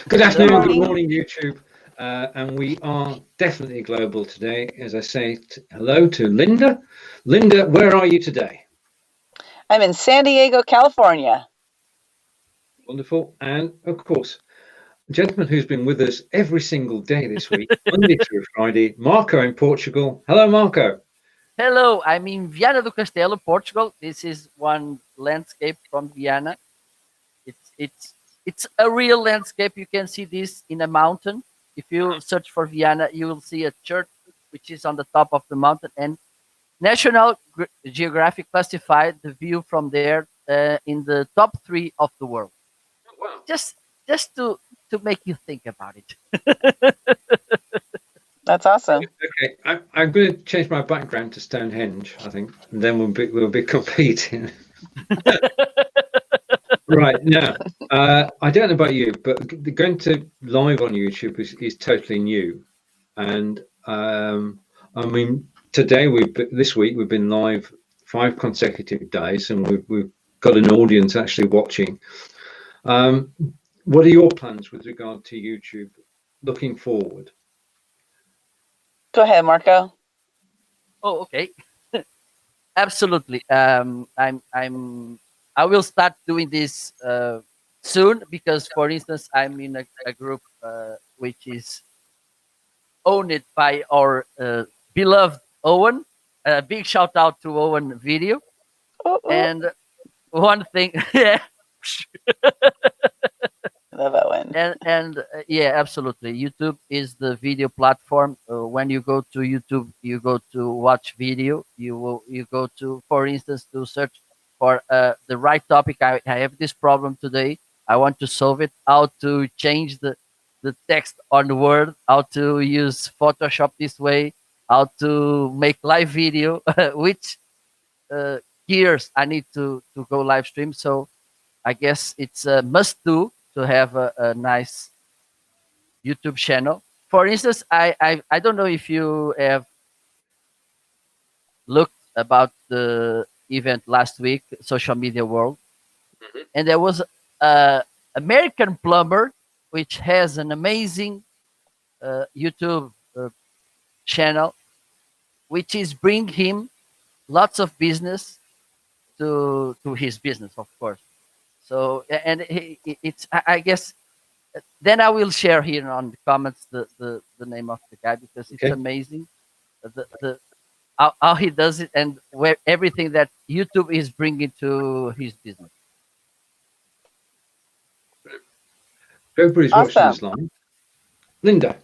Good Good afternoon, good morning. morning, YouTube. And we are definitely global today. As I say hello to Lynda. Lynda, where are you today? I'm in San Diego, California. Wonderful. And of course, a gentleman who's been with us every single day this week, Monday through Friday, Marco in Portugal. Hello, Marco. Hello, I'm in Viana do Castelo, Portugal. This is one landscape from Viana. It's a real landscape. You can see this in a mountain. If you search for Viana, you will see a church which is on the top of the mountain. And National Geographic classified the view from there in the top 3 of the world. Wow. Just to make you think about it. That's awesome. Okay, I'm going to change my background to Stonehenge, I think, and then we'll be competing. Right now, I don't know about you, but going to live on YouTube is totally new, and I mean today this week we've been live 5 consecutive days, and we've got an audience actually watching. What are your plans with regard to YouTube looking forward? Go ahead, Marco. Oh, okay. Absolutely. I will start doing this soon because, for instance, I'm in a group which is owned by our beloved Owen. A big shout out to Owen Video. And one thing, yeah. Love Owen. And yeah, absolutely. YouTube is the video platform. When you go to YouTube, you go to watch video. You go to, for instance, to search for the right topic. I have this problem today. I want to solve it. How to change the text on Word. How to use Photoshop this way. How to make live video. Which gears I need to go live stream. So I guess it's a must do to have a nice YouTube channel. For instance, I don't know if you have looked about the event last week, Social Media World, and there was a American plumber which has an amazing YouTube channel, which is bring him lots of business to his business, of course. So and it's I guess. Then I will share here on the comments the name of the guy because it's amazing the how he does it and where everything that YouTube is bringing to his business. Everybody's watching this live. Lynda.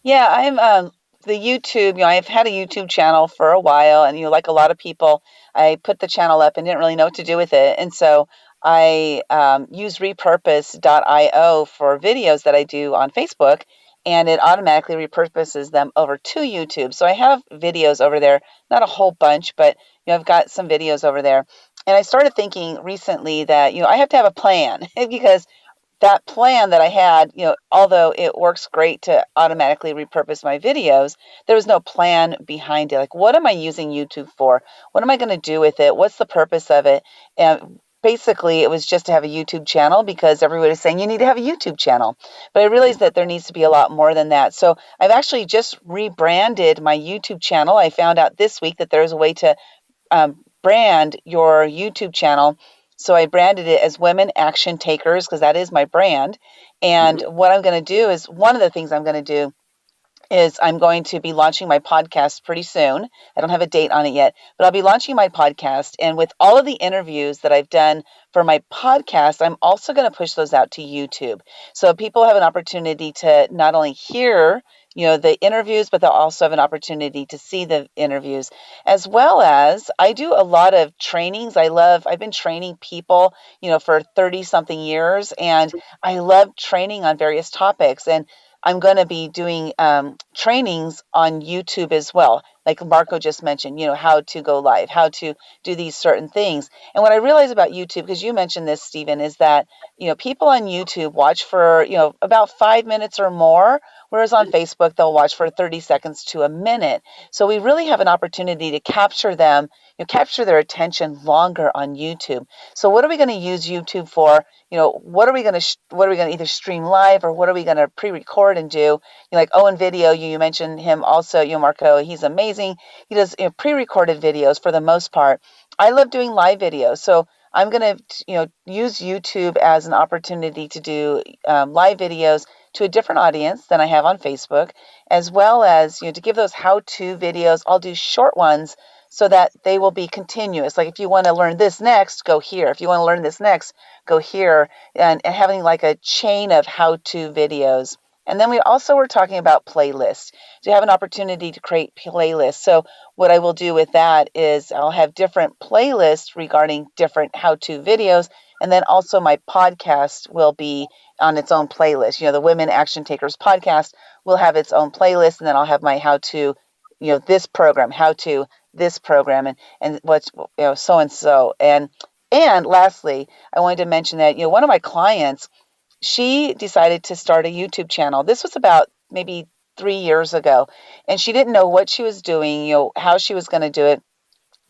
Yeah, I'm the YouTube. I've had a YouTube channel for a while, and like a lot of people, I put the channel up and didn't really know what to do with it, and so I use repurpose.io for videos that I do on Facebook, and it automatically repurposes them over to YouTube. So I have videos over there, not a whole bunch, but I've got some videos over there. And I started thinking recently that I have to have a plan because that plan that I had, although it works great to automatically repurpose my videos, there was no plan behind it. Like, what am I using YouTube for? What am I going to do with it? What's the purpose of it? And basically, it was just to have a YouTube channel because everybody was saying you need to have a YouTube channel. But I realized that there needs to be a lot more than that. So I've actually just rebranded my YouTube channel. I found out this week that there's a way to brand your YouTube channel. So I branded it as Women Action Takers because that is my brand. And what I'm going to do is one of the things I'm going to do is I'm going to be launching my podcast pretty soon. I don't have a date on it yet, but I'll be launching my podcast. And with all of the interviews that I've done for my podcast, I'm also going to push those out to YouTube. So people have an opportunity to not only hear the interviews, but they'll also have an opportunity to see the interviews, as well as I do a lot of trainings. I've been training people, for 30 something years, and I love training on various topics. And I'm going to be doing trainings on YouTube as well. Like Marco just mentioned, how to go live, how to do these certain things. And what I realize about YouTube, because you mentioned this, Stephen, is that, people on YouTube watch for, about 5 minutes or more, whereas on Facebook, they'll watch for 30 seconds to a minute. So we really have an opportunity to capture them, capture their attention longer on YouTube. So what are we going to use YouTube for? What are we going to either stream live, or what are we going to pre-record and do? Like Owen Video, you mentioned him also, Marco, he's amazing. He does pre-recorded videos for the most part. I love doing live videos. So I'm going to, use YouTube as an opportunity to do live videos to a different audience than I have on Facebook, as well as, to give those how-to videos. I'll do short ones so that they will be continuous. Like if you want to learn this next, go here. If you want to learn this next, go here, and having like a chain of how-to videos. And then we also were talking about playlists. To have an opportunity to create playlists. So what I will do with that is I'll have different playlists regarding different how-to videos. And then also my podcast will be on its own playlist. The Women Action Takers podcast will have its own playlist. And then I'll have my how-to, this program, how-to this program, and what's, so and so. And lastly, I wanted to mention that, one of my clients, she decided to start a YouTube channel. This was about maybe 3 years ago, and she didn't know what she was doing, how she was going to do it.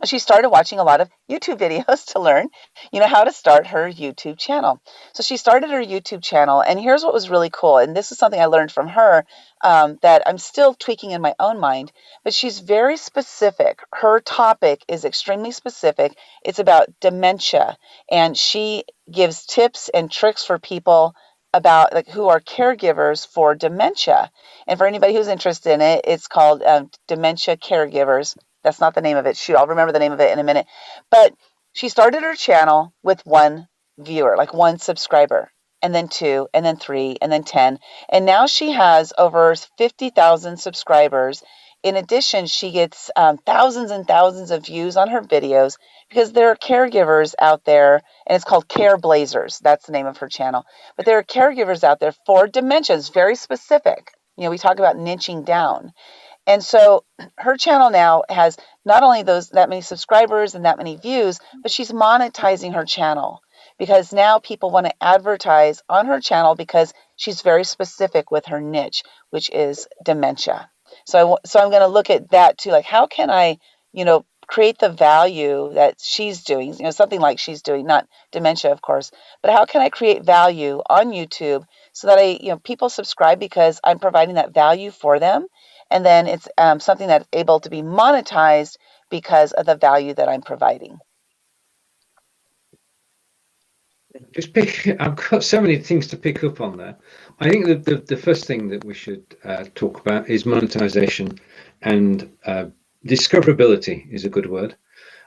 She started watching a lot of YouTube videos to learn, how to start her YouTube channel. So she started her YouTube channel, and here's what was really cool. And this is something I learned from her that I'm still tweaking in my own mind, but she's very specific. Her topic is extremely specific. It's about dementia, and she gives tips and tricks for people about who are caregivers for dementia. And for anybody who's interested in it, it's called Dementia Caregivers. That's not the name of it. Shoot, I'll remember the name of it in a minute. But she started her channel with one viewer, like one subscriber, and then 2, and then 3, and then 10. And now she has over 50,000 subscribers. In addition, she gets thousands and thousands of views on her videos because there are caregivers out there, and it's called Care Blazers. That's the name of her channel. But there are caregivers out there for dementia. It's very specific. We talk about niching down. And so her channel now has not only that many subscribers and that many views, but she's monetizing her channel because now people want to advertise on her channel because she's very specific with her niche, which is dementia. So I'm going to look at that too. Like, how can I, create the value that she's doing, something like she's doing, not dementia, of course, but how can I create value on YouTube so that people subscribe because I'm providing that value for them. And then it's something that's able to be monetized because of the value that I'm providing. I've got so many things to pick up on there. I think that the first thing that we should talk about is monetization, and discoverability is a good word,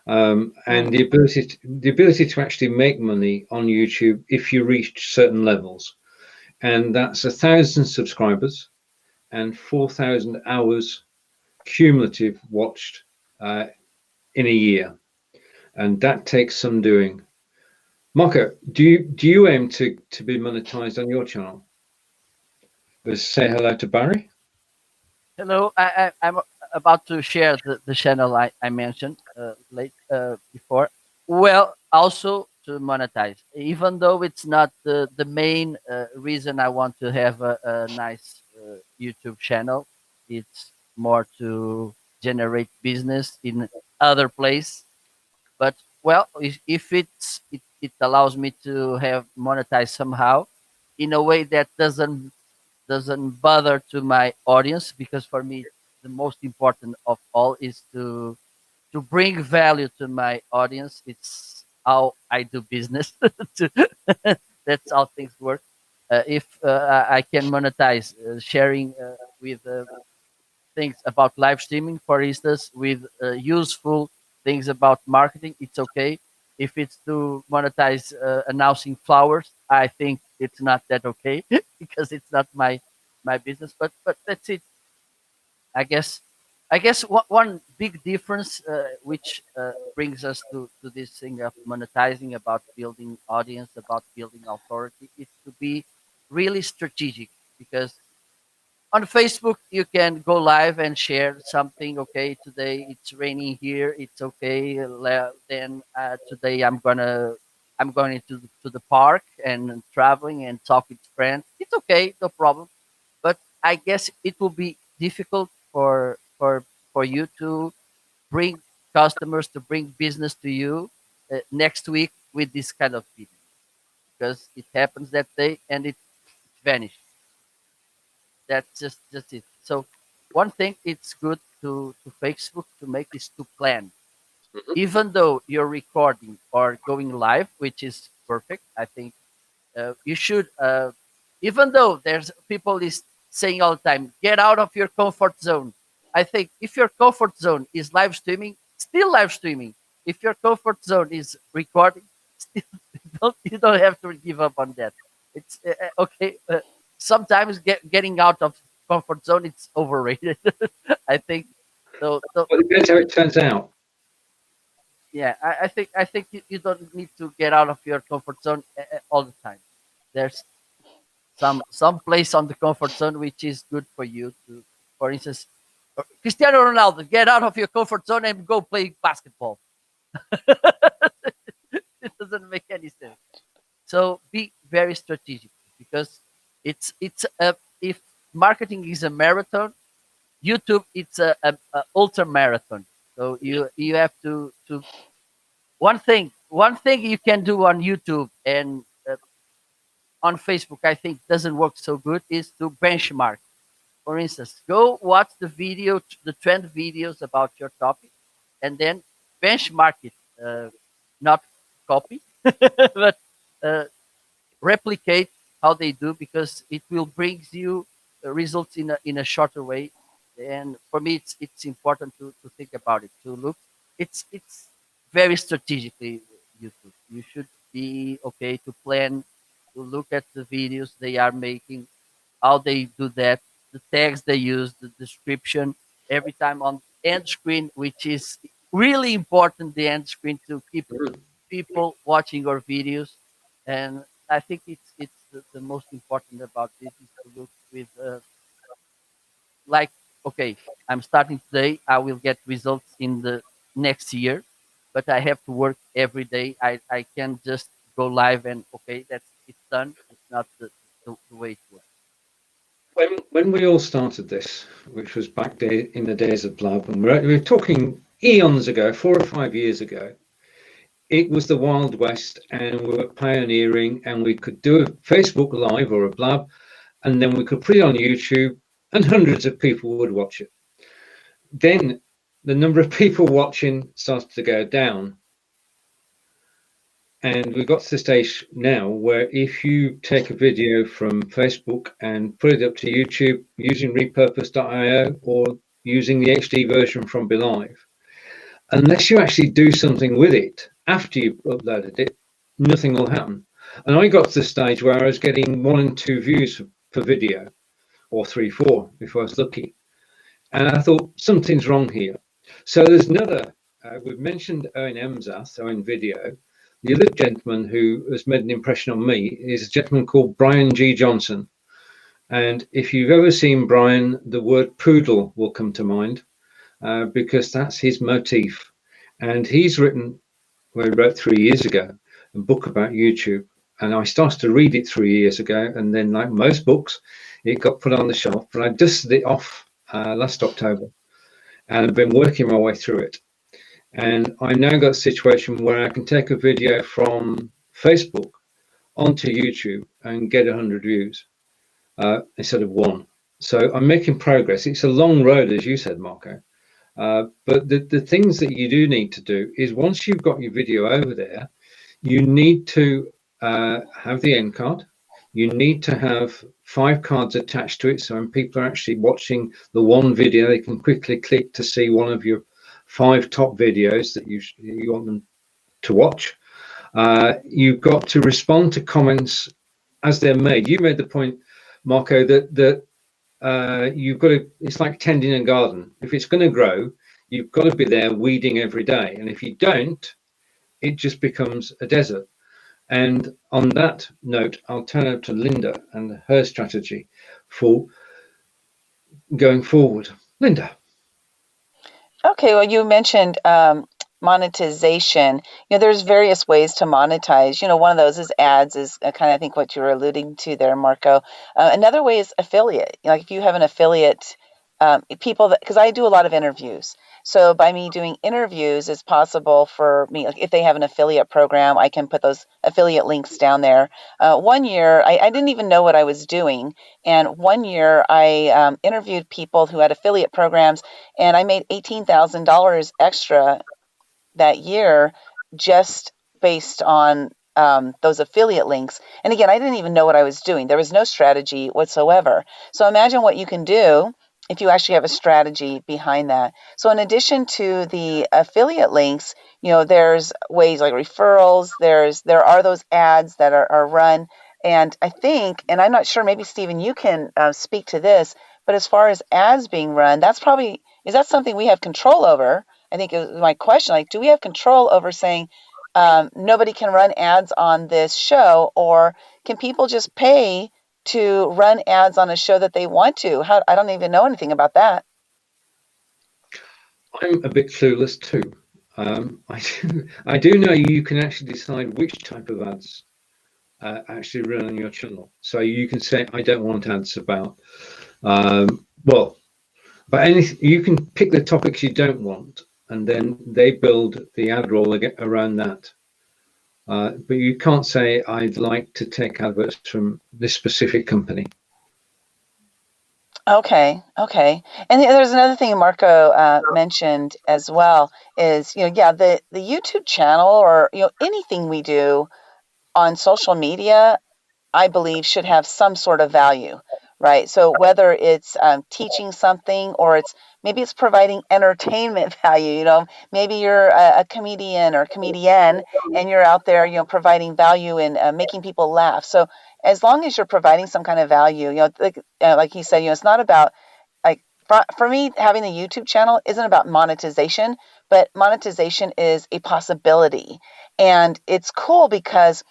and the ability to actually make money on YouTube if you reach certain levels, and that's 1,000 subscribers and 4,000 hours cumulative watched in a year, and that takes some doing. Marco, do you aim to be monetized on your channel? Let's say hello to Barry. Hello, I'm about to share the channel I mentioned before. Well, also to monetize, even though it's not the main reason I want to have a nice YouTube channel. It's more to generate business in other place. But well, if it allows me to have monetize somehow in a way that doesn't bother to my audience, because for me the most important of all is to bring value to my audience. It's how I do business. That's how things work. If I can monetize sharing with things about live streaming, for instance, with useful things about marketing, it's okay. If it's to monetize announcing flowers, I think it's not that okay because it's not my business. But that's it. I guess one big difference, which brings us to this thing of monetizing, about building audience, about building authority, is to be really strategic. Because on Facebook you can go live and share something. Okay, today it's raining here. It's okay. Then today I'm going to the park and traveling and talking to friends. It's okay, no problem. But I guess it will be difficult for you to bring customers, to bring business to you next week with this kind of video, because it happens that day and it vanishes. That's just it. So one thing it's good to Facebook to make is to plan. Even though you're recording or going live, which is perfect, I think you should. Even though there's people is saying all the time, get out of your comfort zone. I think if your comfort zone is live streaming, still live streaming. If your comfort zone is recording, still you don't have to give up on that. It's okay. Sometimes getting out of comfort zone it's overrated. I think so. Well, it depends how it turns out. Yeah, I think you don't need to get out of your comfort zone all the time. There's some place on the comfort zone which is good for you to, for instance, Cristiano Ronaldo, get out of your comfort zone and go play basketball. It doesn't make any sense. So be very strategic, because it's if marketing is a marathon, YouTube it's a ultra marathon. So you have to one thing you can do on YouTube and on Facebook, I think doesn't work so good, is to benchmark. For instance, go watch the trend videos about your topic, and then benchmark it. Not copy, but uh, replicate how they do, because it will bring you results in a shorter way. And for me, it's important to think about it. To look, it's very strategically YouTube. You should be okay to plan, to look at the videos they are making, how they do that, the tags they use, the description every time on end screen, which is really important. The end screen to keep people watching our videos, and I think it's the most important about this is to look with like, okay, I'm starting today, I will get results in the next year, but I have to work every day. I can just go live and okay, that's it's done. It's not the way it works. When we all started this, which was back in the days of Blab, and we're talking eons ago, 4 or 5 years ago, it was the Wild West, and we were pioneering, and we could do a Facebook Live or a Blab, and then we could put it on YouTube, and hundreds of people would watch it. Then the number of people watching started to go down. And we've got to the stage now where if you take a video from Facebook and put it up to YouTube using repurpose.io or using the HD version from Be.Live, unless you actually do something with it after you've uploaded it, nothing will happen. And I got to the stage where I was getting 1 and 2 views per video, or 3, 4 if I was lucky. And I thought something's wrong here. So there's another, we've mentioned Owen Emsath, Owen Video. The other gentleman who has made an impression on me is a gentleman called Brian G. Johnson. And if you've ever seen Brian, the word poodle will come to mind because that's his motif. And he's written, well, he wrote 3 years ago, a book about YouTube. And I started to read it 3 years ago. And then, like most books, it got put on the shelf. But I dusted it off last October. And I've been working my way through it. And I now got a situation where I can take a video from Facebook onto YouTube and get 100 views instead of 1. So I'm making progress. It's a long road, as you said, Marco. But the things that you do need to do is once you've got your video over there, you need to have the end card. You need to have 5 cards attached to it. So when people are actually watching the one video, they can quickly click to see one of your 5 top videos that you want them to watch. You've got to respond to comments as they're made. You made the point, Marco, that you've got to, it's like tending a garden. If it's going to grow, you've got to be there weeding every day. And if you don't, it just becomes a desert. And on that note, I'll turn over to Lynda and her strategy for going forward. Lynda. Okay, well, you mentioned monetization. There's various ways to monetize. One of those is ads, is kind of, I think, what you were alluding to there, Marco. Another way is affiliate. Like if you have an affiliate people that, because I do a lot of interviews. So by me doing interviews, it's possible for me, like if they have an affiliate program, I can put those affiliate links down there. One year, I didn't even know what I was doing. And one year I interviewed people who had affiliate programs, and I made $18,000 extra that year just based on those affiliate links. And again, I didn't even know what I was doing. There was no strategy whatsoever. So imagine what you can do if you actually have a strategy behind that. So in addition to the affiliate links, there's ways like referrals. There are those ads that are run. And I think, and I'm not sure, maybe Stephen, you can speak to this, but as far as ads being run, is that something we have control over? I think is my question. Like, do we have control over saying nobody can run ads on this show, or can people just pay to run ads on a show that they want to? I don't even know anything about that. I'm a bit clueless too. I do know you can actually decide which type of ads actually run on your channel. So you can say, I don't want ads about, but anything. You can pick the topics you don't want, and then they build the ad roll around that. But you can't say, I'd like to take adverts from this specific company. Okay. And there's another thing Marco mentioned as well is, the YouTube channel, or, anything we do on social media, I believe should have some sort of value, right? So whether it's teaching something, or maybe it's providing entertainment value, maybe you're a comedian or comedian and you're out there, providing value and making people laugh. So as long as you're providing some kind of value, like he said, it's not about, like, for me, having a YouTube channel isn't about monetization, but monetization is a possibility. And it's cool because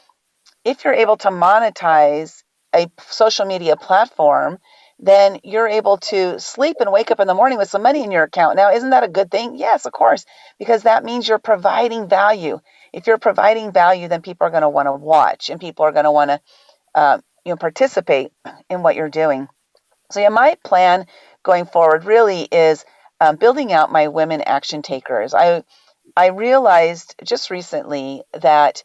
if you're able to monetize a social media platform, then you're able to sleep and wake up in the morning with some money in your account. Now, isn't that a good thing? Yes, of course, because that means you're providing value. If you're providing value, then people are going to want to watch, and people are going to want to participate in what you're doing. So yeah, my plan going forward really is building out my women action takers. I realized just recently that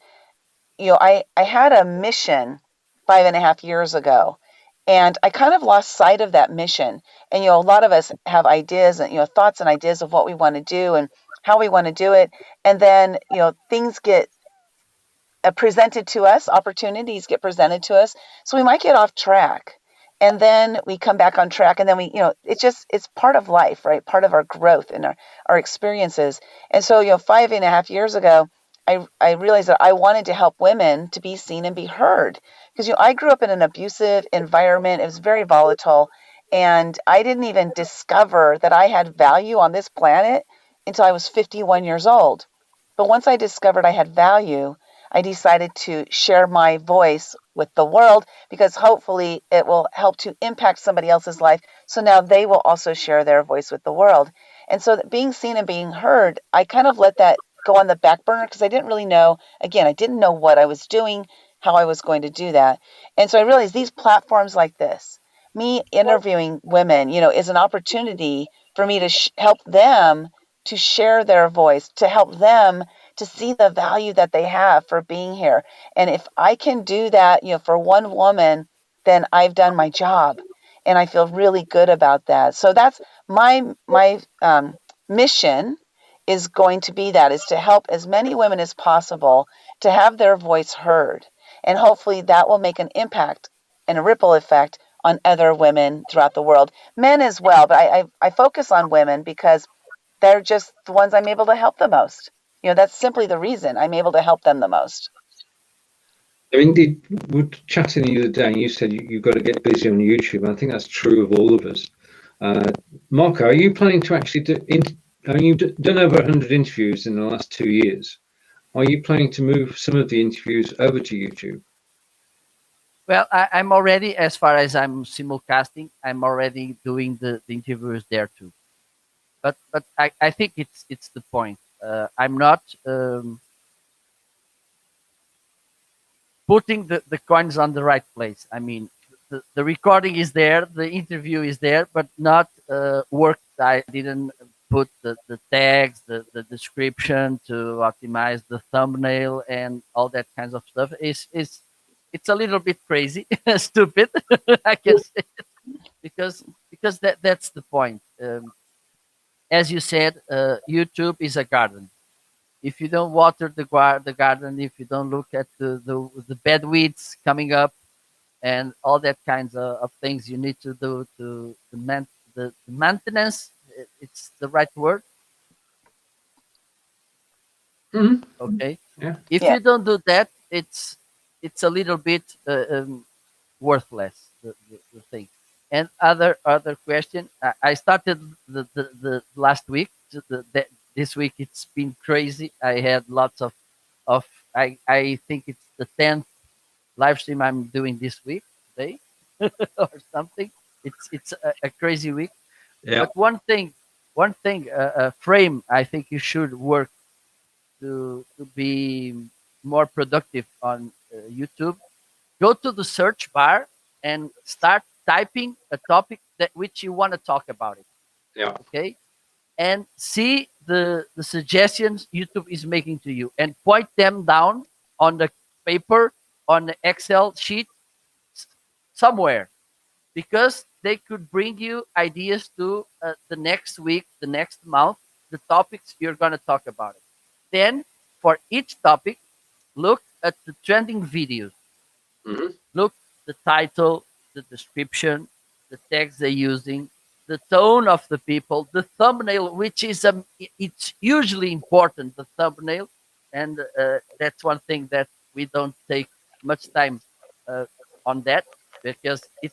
I had a mission 5.5 years ago, and I kind of lost sight of that mission. And, a lot of us have ideas and, thoughts and ideas of what we want to do and how we want to do it. And then, things get presented to us, opportunities get presented to us. So we might get off track, and then we come back on track, and then it's part of life, right? Part of our growth and our experiences. And so, 5.5 years ago, I realized that I wanted to help women to be seen and be heard, because I grew up in an abusive environment. It was very volatile, and I didn't even discover that I had value on this planet until I was 51 years old. But once I discovered I had value, I decided to share my voice with the world, because hopefully it will help to impact somebody else's life. So now they will also share their voice with the world. And so being seen and being heard, I kind of let that go on the back burner, because I didn't really know, again, I didn't know what I was doing, how I was going to do that. And so I realized these platforms like this, me interviewing women, is an opportunity for me to help them to share their voice, to help them to see the value that they have for being here. And if I can do that, for one woman, then I've done my job, and I feel really good about that. So that's my mission is going to be is to help as many women as possible to have their voice heard. And hopefully that will make an impact and a ripple effect on other women throughout the world, men as well. But I focus on women because they're just the ones I'm able to help the most. That's simply the reason I'm able to help them the most. Indeed, we were chatting the other day, and you said you've got to get busy on YouTube. I think that's true of all of us. Marco, are you planning to actually you've done over 100 interviews in the last 2 years. Are you planning to move some of the interviews over to YouTube? Well, I'm already, as far as I'm simulcasting, I'm already doing the interviews there too. But I think it's the point. I'm not putting the coins on the right place. I mean, the recording is there, the interview is there, but not work. I didn't put the tags, the description to optimize the thumbnail and all that kinds of stuff. It's a little bit crazy, stupid, I can say, because that's the point. As you said, YouTube is a garden. If you don't water the garden, if you don't look at the bed weeds coming up and all that kinds of things you need to do the maintenance, it's the right word. Mhm. Okay, Yeah. if Yeah. you don't do that, it's a little bit worthless, the thing. And other question, I started the last week. This week it's been crazy. I had lots of I think it's the 10th live stream I'm doing this week today or something. It's a crazy week. Yeah. But one thing, frame, I think you should work to be more productive on YouTube. Go to the search bar and start typing a topic that which you want to talk about it. Yeah. Okay, and see the suggestions YouTube is making to you, and point them down on the paper, on the Excel sheet, s- somewhere, because they could bring you ideas to the next week, the next month, the topics you're going to talk about it. Then, for each topic, look at the trending videos. Mhm. Look the title, the description, the text they're using, the tone of the people, the thumbnail, which is it's usually important. The thumbnail, and that's one thing that we don't take much time uh, on that, because it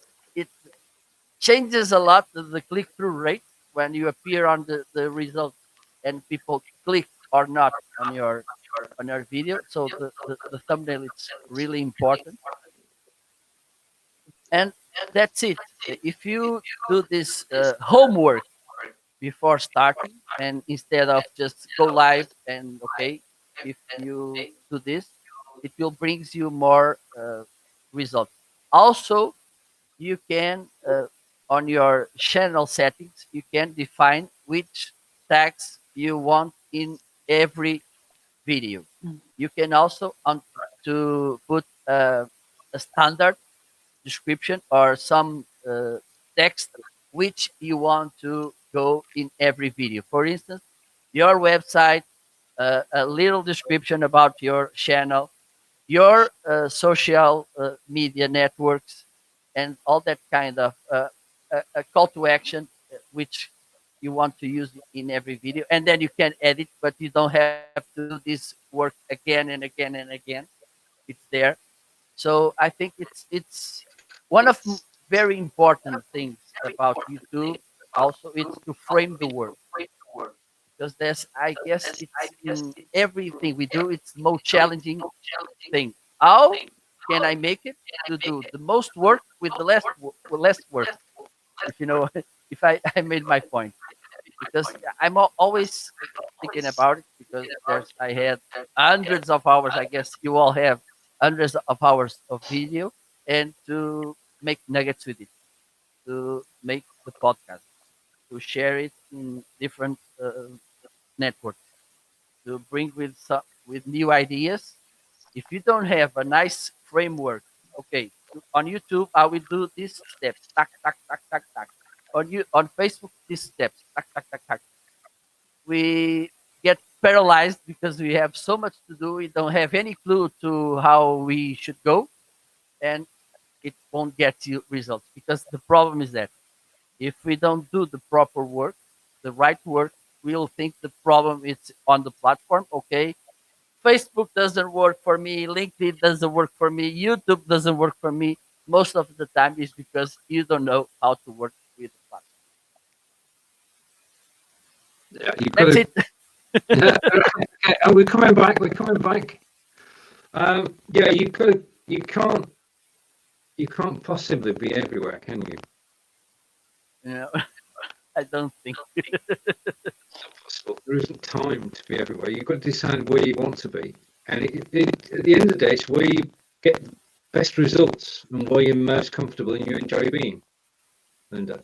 changes a lot the click through rate when you appear on the result and people click or not on your video. So the thumbnail it's really important, and that's it. If you do this homework before starting, and instead of just go live and okay, if you do this, it will brings you more results. Also, you can on your channel settings you can define which tags you want in every video. Mm. You can also to put a standard description or some text which you want to go in every video. For instance, your website, a little description about your channel, your social media networks, and all that kind of a call to action which you want to use in every video, and then you can edit, but you don't have to do this work again and again and again. It's there. So I think it's one of very important things about YouTube. Also, it's to frame the work, because there's, I guess, it's in everything we do. It's the most challenging thing. How can I make it to do the most work with the less work? If you know, if I made my point, because I'm always thinking about it, because I had hundreds of hours. I guess you all have hundreds of hours of video, and to make nuggets with it, to make the podcast, to share it in different networks, to bring with new ideas. If you don't have a nice framework, okay, on YouTube I will do these steps, tack tack tack tack tack. On Facebook, these steps, tack tack tack tack. We get paralyzed because we have so much to do. We don't have any clue to how we should go, and it won't get you results, because the problem is that if we don't do the proper work, the right work, we'll think the problem is on the platform. Okay, Facebook doesn't work for me, LinkedIn doesn't work for me, YouTube doesn't work for me. Most of the time is because you don't know how to work with the platform. Yeah. You've got That's to. it. Okay, oh, we're coming back. We're coming back. Yeah, you could. You can't. You can't possibly be everywhere, can you? You know, I don't think. Possible. There isn't time to be everywhere. You've got to decide where you want to be, and at the end of the day, it's where you get best results and where you're most comfortable and you enjoy being, Lynda?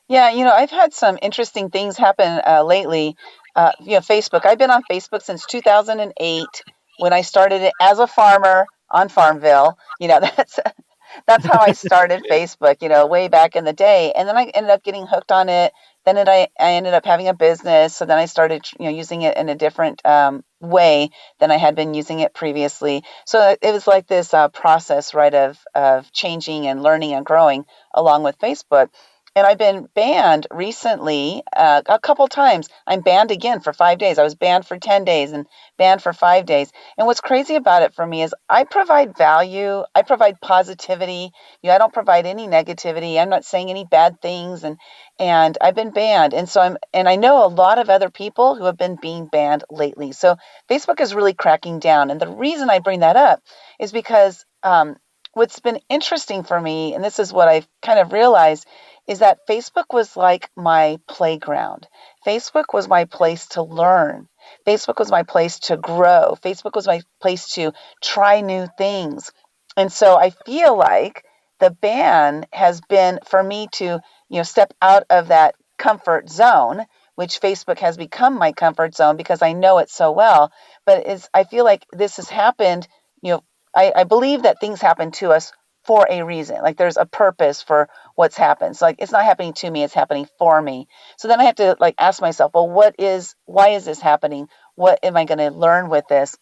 Yeah, I've had some interesting things happen lately. Facebook. I've been on Facebook since 2008 when I started it as a farmer on Farmville. That's how I started Facebook, way back in the day. And then I ended up getting hooked on it. I ended up having a business. So then I started, using it in a different way than I had been using it previously. So it was like this process, right, of changing and learning and growing along with Facebook. And I've been banned recently a couple times. I'm banned again for 5 days. I was banned for 10 days and banned for 5 days. And what's crazy about it for me is I provide value. I provide positivity. I don't provide any negativity. I'm not saying any bad things. And I've been banned. And I know a lot of other people who have been being banned lately. So Facebook is really cracking down. And the reason I bring that up is because what's been interesting for me, and this is what I've kind of realized, is that Facebook was like my playground. Facebook was my place to learn. Facebook was my place to grow. Facebook was my place to try new things. And so I feel like the ban has been for me to, step out of that comfort zone, which Facebook has become my comfort zone because I know it so well. But I feel like this has happened, I believe that things happen to us for a reason. Like there's a purpose for what's happened. So like it's not happening to me, it's happening for me. So then I have to like ask myself, well, why is this happening? What am I going to learn with this?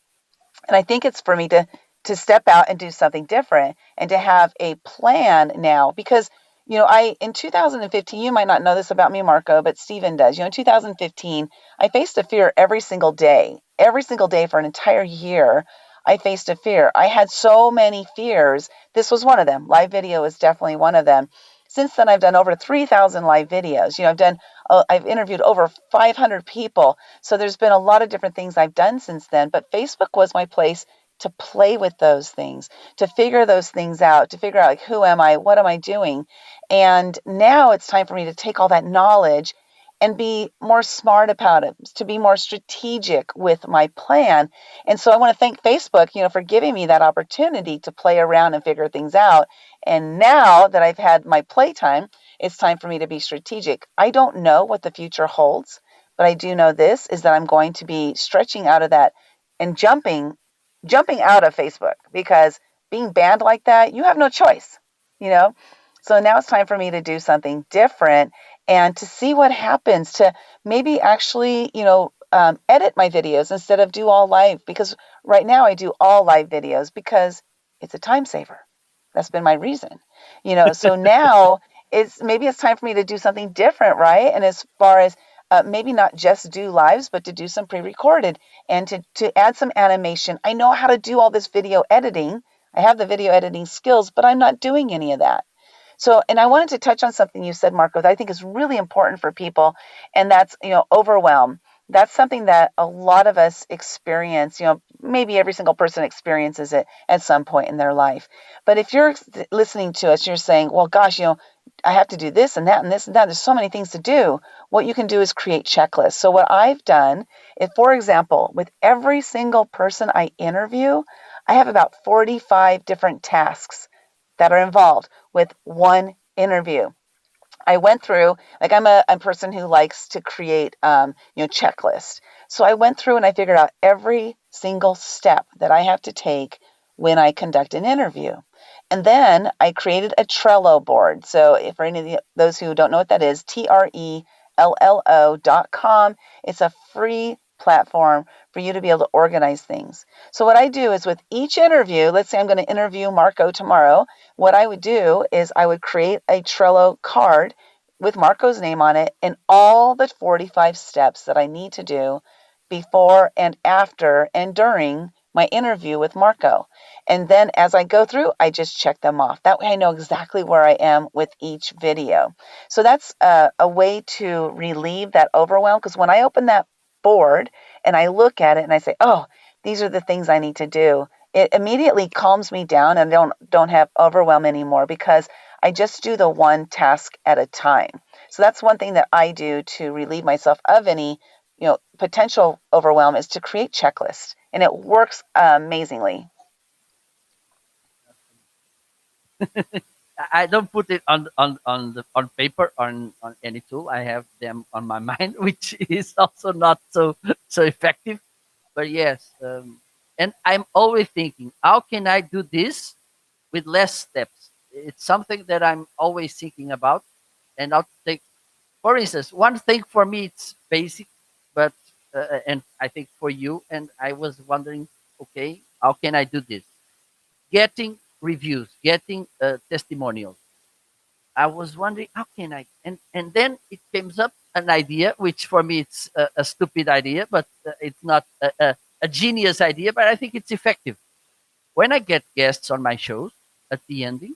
And I think it's for me to step out and do something different and to have a plan now because in 2015, you might not know this about me, Marco, but Stephen does. In 2015, I faced a fear every single day for an entire year. I faced a fear. I had so many fears. This was one of them. Live video is definitely one of them. Since then, I've done over 3,000 live videos. I've interviewed over 500 people. So there's been a lot of different things I've done since then. But Facebook was my place to play with those things, to figure those things out, to figure out like, who am I? What am I doing? And now it's time for me to take all that knowledge and be more smart about it, to be more strategic with my plan. And so I want to thank Facebook, for giving me that opportunity to play around and figure things out. And now that I've had my playtime, it's time for me to be strategic. I don't know what the future holds, but I do know this is that I'm going to be stretching out of that and jumping out of Facebook because being banned like that, you have no choice, So now it's time for me to do something different and to see what happens, to maybe actually, edit my videos instead of do all live, because right now I do all live videos because it's a time saver. That's been my reason, so now it's time for me to do something different, right? And as far as maybe not just do lives, but to do some pre-recorded and to add some animation. I know how to do all this video editing. I have the video editing skills, but I'm not doing any of that. So, and I wanted to touch on something you said, Marco, that I think is really important for people, and that's, overwhelm. That's something that a lot of us experience, maybe every single person experiences it at some point in their life. But if you're listening to us, you're saying, well, gosh, I have to do this and that and this and that. There's so many things to do. What you can do is create checklists. So what I've done is, for example, with every single person I interview, I have about 45 different tasks that are involved with one interview. I went through, like I'm a person who likes to create, checklists. So I went through and I figured out every single step that I have to take when I conduct an interview. And then I created a Trello board. So if for any of those who don't know what that is, TRELLO.com. It's a free platform for you to be able to organize things. So what I do is with each interview, let's say I'm going to interview Marco tomorrow, what I would do is I would create a Trello card with Marco's name on it and all the 45 steps that I need to do before and after and during my interview with Marco. And then as I go through, I just check them off. That way I know exactly where I am with each video. So that's a way to relieve that overwhelm, because when I open that board and I look at it and I say, oh, these are the things I need to do, it immediately calms me down and don't have overwhelm anymore, because I just do the one task at a time. So that's one thing that I do to relieve myself of any potential overwhelm, is to create checklists, and it works amazingly. I don't put it on paper on any tool. I have them on my mind, which is also not so effective. But yes, and I'm always thinking, how can I do this with less steps? It's something that I'm always thinking about, and I'll take, for instance, one thing for me it's basic, but and I think for you, and I was wondering, okay, how can I do this? Getting reviews, getting testimonials. I was wondering how can I, and then it comes up an idea, which for me it's a stupid idea, but it's not a genius idea, but I think it's effective. When I get guests on my shows at the ending,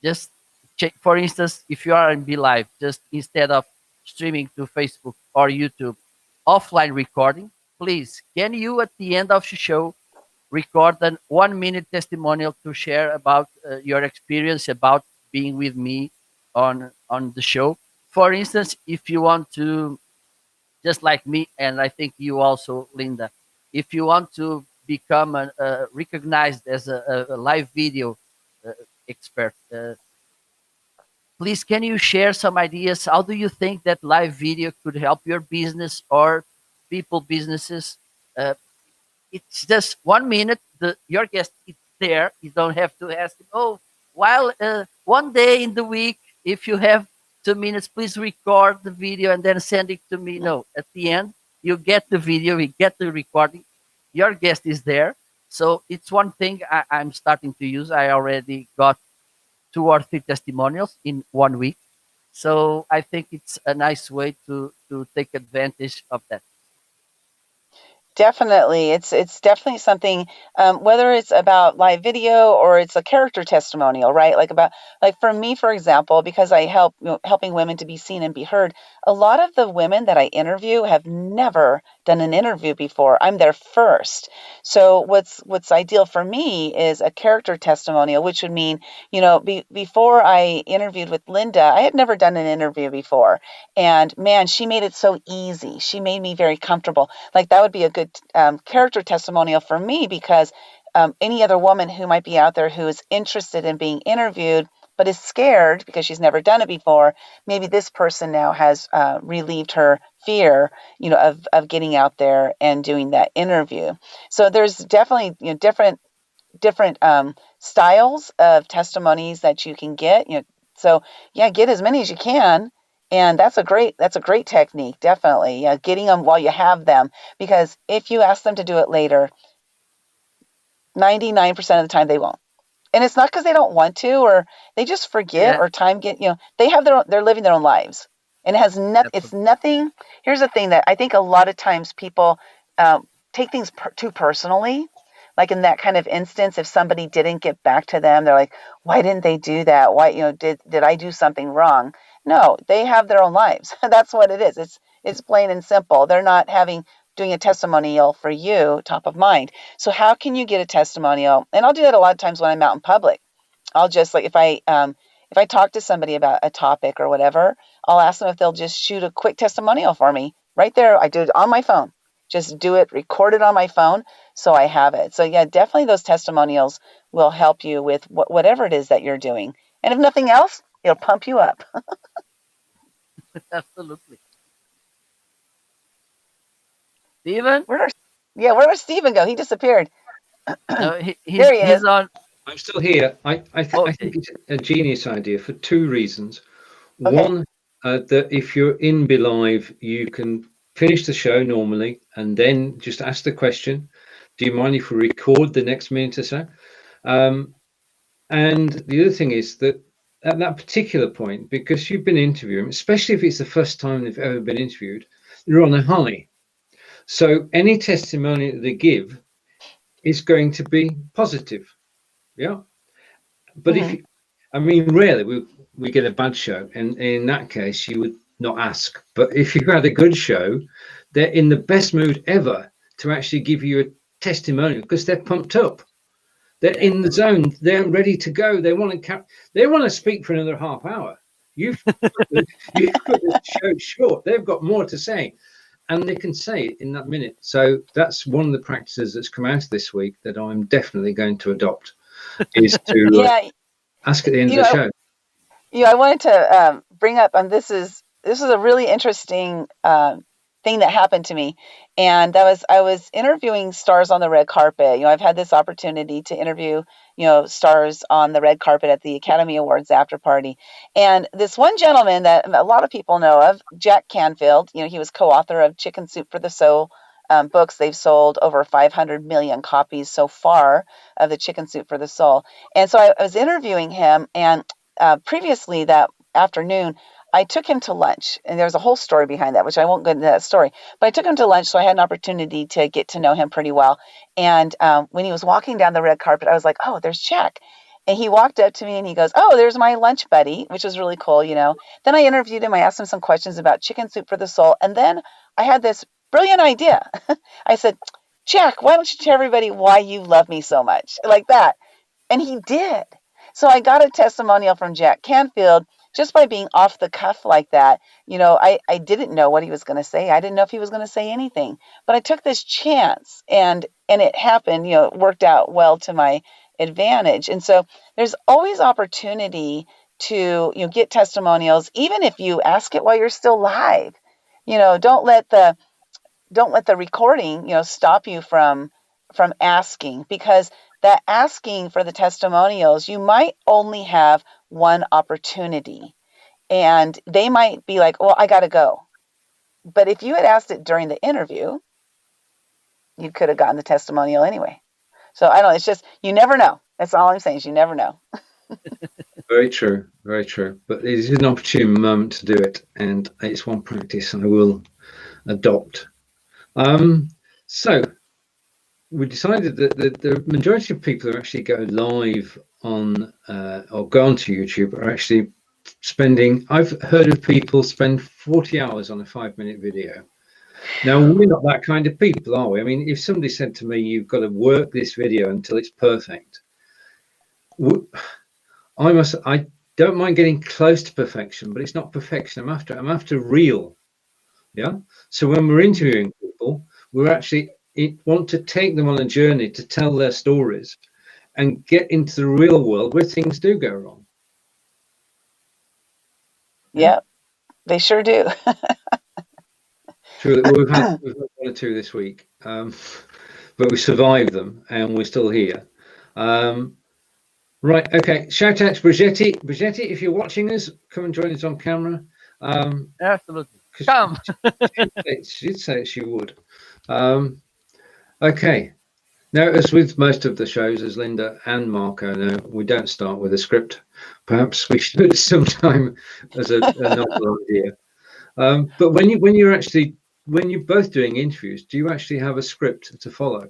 just check. For instance, if you are in Be.Live, just instead of streaming to Facebook or YouTube, offline recording, please can you at the end of the show record an 1 minute testimonial to share about your experience about being with me on the show. For instance, if you want to, just like me, and I think you also, Linda, if you want to become recognized as a live video uh, expert, please can you share some ideas? How do you think that live video could help your business or people businesses? Uh, it's just 1 minute. Your guest is there. You don't have to ask him. Oh, while one day in the week, if you have 2 minutes, please record the video and then send it to me. No, at the end, you get the video, we get the recording. Your guest is there. So it's one thing I'm starting to use. I already got 2 or 3 testimonials in 1 week. So I think it's a nice way to take advantage of that. Definitely. It's definitely something, whether it's about live video or it's a character testimonial, right? Like for me, for example, because I help, helping women to be seen and be heard, a lot of the women that I interview have never done an interview before. I'm their first. So what's ideal for me is a character testimonial, which would mean, before I interviewed with Lynda, I had never done an interview before. And man, she made it so easy. She made me very comfortable. Like that would be a good character testimonial for me, because any other woman who might be out there who is interested in being interviewed but is scared because she's never done it before, maybe this person now has relieved her fear, of getting out there and doing that interview. So there's definitely different styles of testimonies that you can get. So yeah, get as many as you can. And that's a great technique, definitely. Yeah, getting them while you have them, because if you ask them to do it later, 99% of the time they won't. And it's not because they don't want to, or they just forget, Yeah, or time they have they're living their own lives. And it has nothing, it's absolutely. nothing. Here's the thing that I think a lot of times people take things too personally. Like in that kind of instance, if somebody didn't get back to them, they're like, why didn't they do that? Why, did I do something wrong? No, they have their own lives. That's what it is. It's plain and simple. They're not doing a testimonial for you top of mind. So how can you get a testimonial? And I'll do that a lot of times when I'm out in public. I'll just, like, if I talk to somebody about a topic or whatever, I'll ask them if they'll just shoot a quick testimonial for me right there. I do it on my phone. Just do it, record it on my phone, so I have it. So yeah, definitely those testimonials will help you with whatever it is that you're doing. And if nothing else, it'll pump you up. Absolutely. Steven? Where did Stephen go? He disappeared. No, There he is. he's on. I'm still here. I Okay. think it's a genius idea for 2 reasons. Okay. One, that if you're in Be.Live, you can finish the show normally and then just ask the question, do you mind if we record the next minute or so? And the other thing is that at that particular point, because you've been interviewing, especially if it's the first time they've ever been interviewed, they're on a high. So any testimony that they give is going to be positive. Yeah. But Mm-hmm. rarely we get a bad show, and in that case, you would not ask. But if you had a good show, they're in the best mood ever to actually give you a testimonial because they're pumped up. They're in the Absolutely. zone. They're ready to go. They want to. They want to speak for another half hour. You've you've cut the show short. They've got more to say, and they can say it in that minute. So that's one of the practices that's come out this week that I'm definitely going to adopt. Is to Yeah. ask at the end You of the know, show. I wanted to bring up, this is a really interesting thing that happened to me, and I was interviewing stars on the red carpet. I've had this opportunity to interview stars on the red carpet at the Academy Awards after party, and this one gentleman that a lot of people know of, Jack Canfield. He was co-author of Chicken Soup for the Soul books. They've sold over 500 million copies so far of the Chicken Soup for the Soul, and so I was interviewing him, and previously that afternoon, I took him to lunch, and there's a whole story behind that, which I won't go into that story. But I took him to lunch, so I had an opportunity to get to know him pretty well. And when he was walking down the red carpet, I was like, "Oh, there's Jack." And he walked up to me and he goes, "Oh, there's my lunch buddy," which was really cool. Then I interviewed him. I asked him some questions about Chicken Soup for the Soul, and then I had this brilliant idea. I said, "Jack, why don't you tell everybody why you love me so much?" Like that. And he did. So I got a testimonial from Jack Canfield just by being off the cuff like that. I didn't know what he was going to say. I didn't know if he was going to say anything, but I took this chance, and it happened. It worked out well to my advantage. And so there's always opportunity to get testimonials, even if you ask it while you're still live. Don't let the recording stop you from asking, because that asking for the testimonials, you might only have one opportunity, and they might be like, "Well, I got to go." But if you had asked it during the interview, you could have gotten the testimonial anyway. So I don't know, it's just, you never know. That's all I'm saying, is you never know. Very true, very true. But it is an opportune moment to do it, and it's one practice I will adopt. So we decided that the majority of people who actually go live on or go onto YouTube are actually spending, I've heard of people spend 40 hours on a 5-minute video. Now, we're not that kind of people, are we? I mean, if somebody said to me, "You've got to work this video until it's perfect," I don't mind getting close to perfection, but it's not perfection I'm after real. Yeah. So when we're interviewing people, we're actually want to take them on a journey to tell their stories and get into the real world where things do go wrong. Yeah, they sure do. True. We've had one or two this week, but we survived them and we're still here. Right. Okay. Shout out to Bridgetti. Bridgetti, if you're watching us, come and join us on camera. Absolutely. Come. She'd say she would. Okay. Now, as with most of the shows, as Lynda and Marco know, we don't start with a script. Perhaps we should sometime as a novel idea. But when you're both doing interviews, do you actually have a script to follow?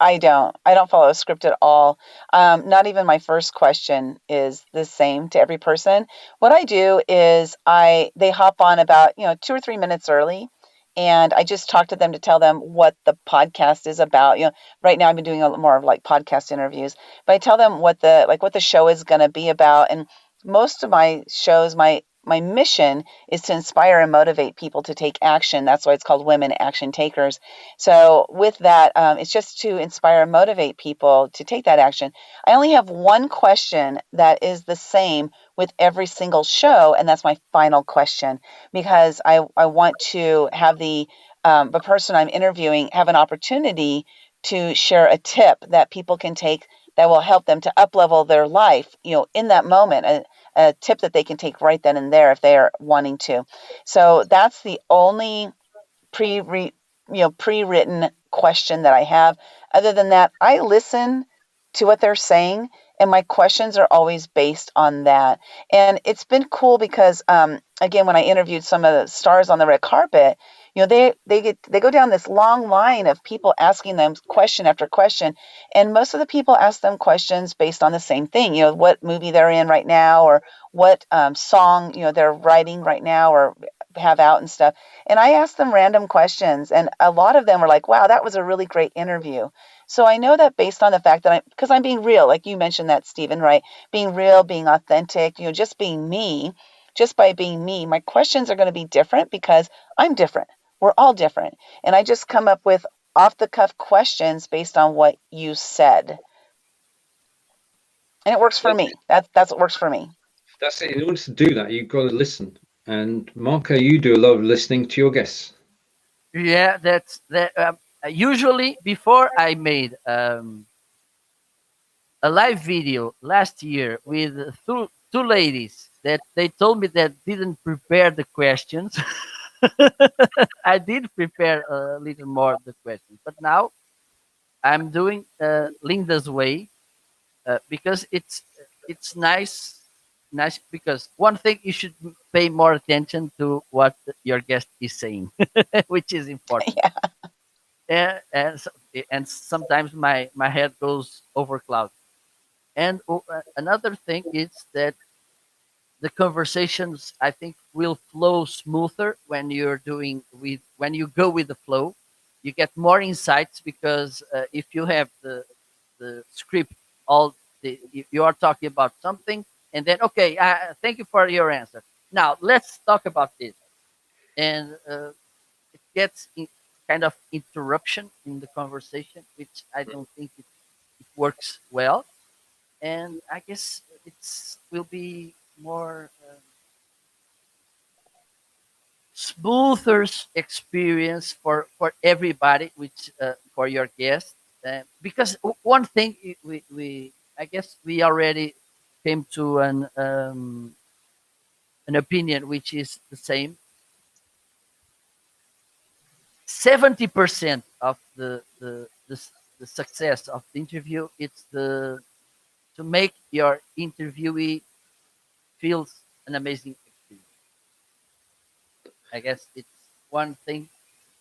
I don't follow a script at all. Not even my first question is the same to every person. What I do is they hop on about 2 or 3 minutes early, and I just talk to them to tell them what the podcast is about. Right now I've been doing a lot more of like podcast interviews, but I tell them what the show is going to be about. And most of my shows, my mission is to inspire and motivate people to take action. That's why it's called Women Action Takers. So with that, it's just to inspire and motivate people to take that action. I only have one question that is the same with every single show, and that's my final question, because I want to have the person I'm interviewing have an opportunity to share a tip that people can take that will help them to up-level their life, in that moment, a tip that they can take right then and there if they are wanting to. So that's the only pre-written question that I have. Other than that, I listen to what they're saying, and my questions are always based on that. And it's been cool because, again, when I interviewed some of the stars on the red carpet, they go down this long line of people asking them question after question, and most of the people ask them questions based on the same thing. What movie they're in right now, or what song they're writing right now, or have out and stuff. And I asked them random questions, and a lot of them were like, "Wow, that was a really great interview." So I know that based on the fact that because I'm being real, like you mentioned that, Stephen, right? Being real, being authentic, just being me. Just by being me, my questions are going to be different because I'm different. We're all different. And I just come up with off the cuff questions based on what you said. And it works for me. That's what works for me. That's it. In order to do that, you've got to listen. And Marco, you do a lot of listening to your guests. Yeah, that's that. Usually, before I made a live video last year with two ladies that they told me that didn't prepare the questions. I did prepare a little more the questions, but now I'm doing Linda's way because it's nice because one thing you should pay more attention to what your guest is saying, which is important. Yeah. And sometimes my head goes over cloud. And another thing is that the conversations I think will flow smoother when when you go with the flow. You get more insights because if you have the script, all you are talking about something, and then okay, thank you for your answer. Now let's talk about this, and it gets kind of interruption in the conversation, which I don't think it works well, and I guess it's will be more smoother experience for everybody, which for your guests. Because one thing we I guess we already came to an opinion which is the same. 70% of the success of the interview it's the to make your interviewee feels an amazing experience. I guess it's one thing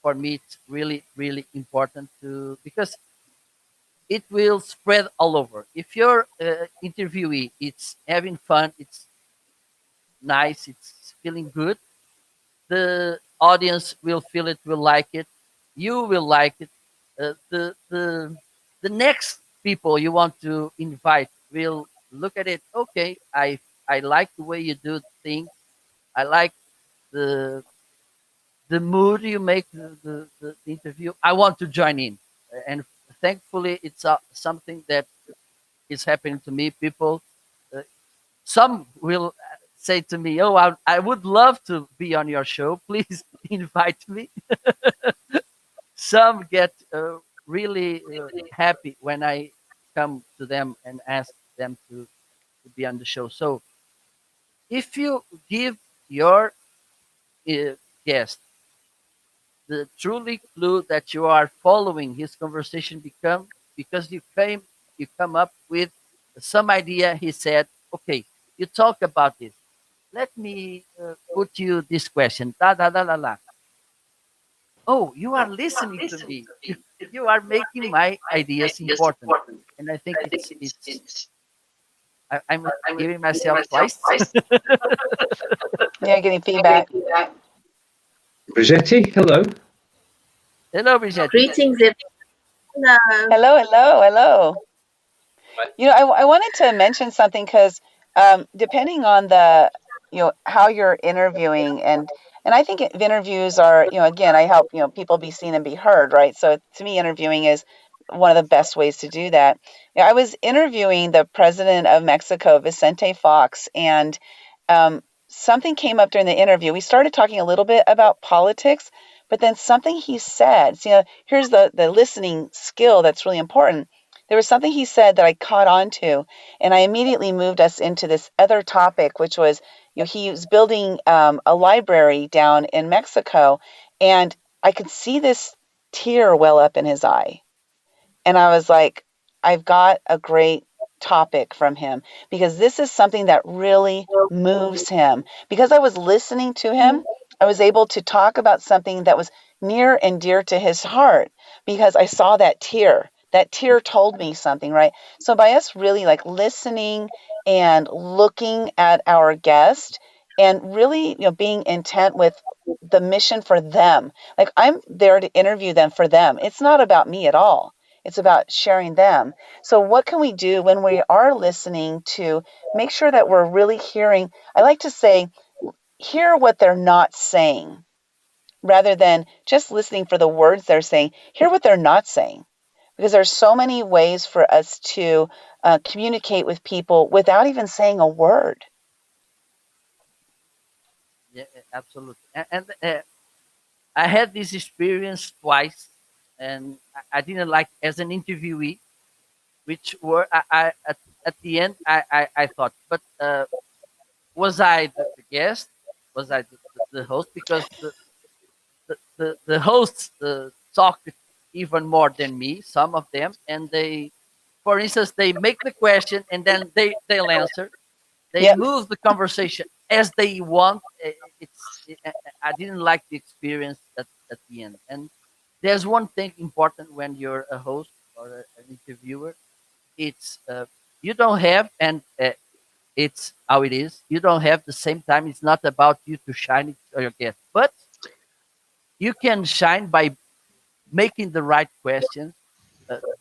for me. It's really, really important to because it will spread all over. If your interviewee it's having fun, it's nice, it's feeling good, the audience will feel it, will like it, you will like it. The next people you want to invite will look at it. Okay, I like the way you do things. I like the the mood you make the interview. I want to join in, and thankfully, it's something that is happening to me. People, uh, some will say to me, "Oh, I would love to be on your show. Please invite me." Some get really happy when I come to them and ask them to be on the show. So, if you give your uh, guest the truly clue that you are following his conversation become because you come up with some idea. He said, okay, you talk about this, let me put you this question, da da da la la. Oh, you are listening to me. You are making my ideas important, and I think I'm giving myself twice. Yeah, getting feedback. Bridgetti, hello. Hello, Bridgetti. Greetings, everyone. Hello, hello, hello. You know, I wanted to mention something because depending on the, how you're interviewing, and I think interviews are, again, I help, people be seen and be heard, right? So to me, interviewing is one of the best ways to do that. I was interviewing the president of Mexico, Vicente Fox, and something came up during the interview. We started talking a little bit about politics, but then something he said, so, here's the listening skill that's really important. There was something he said that I caught on to, and I immediately moved us into this other topic, which was, he was building a library down in Mexico, and I could see this tear well up in his eye. And I was like, I've got a great topic from him because this is something that really moves him. Because I was listening to him, I was able to talk about something that was near and dear to his heart because I saw that tear. That tear told me something, right? So by us really like listening and looking at our guest and really, being intent with the mission for them. Like I'm there to interview them for them. It's not about me at all. It's about sharing them. So what can we do when we are listening to make sure that we're really hearing? I like to say, hear what they're not saying rather than just listening for the words they're saying. Hear what they're not saying. because there's so many ways for us to communicate with people without even saying a word. Yeah, absolutely. And I had this experience twice, and I didn't like as an interviewee, which were at the end I thought, but was I the guest? Was I the host? Because the hosts talked even more than me, some of them, and they, for instance, they make the question and then they'll answer. They Yep. move the conversation as they want. I didn't like the experience at the end. And there's one thing important when you're a host or an interviewer. It's you don't have, and it's how it is. You don't have the same time. It's not about you to shine it or your guest, but you can shine by making the right questions,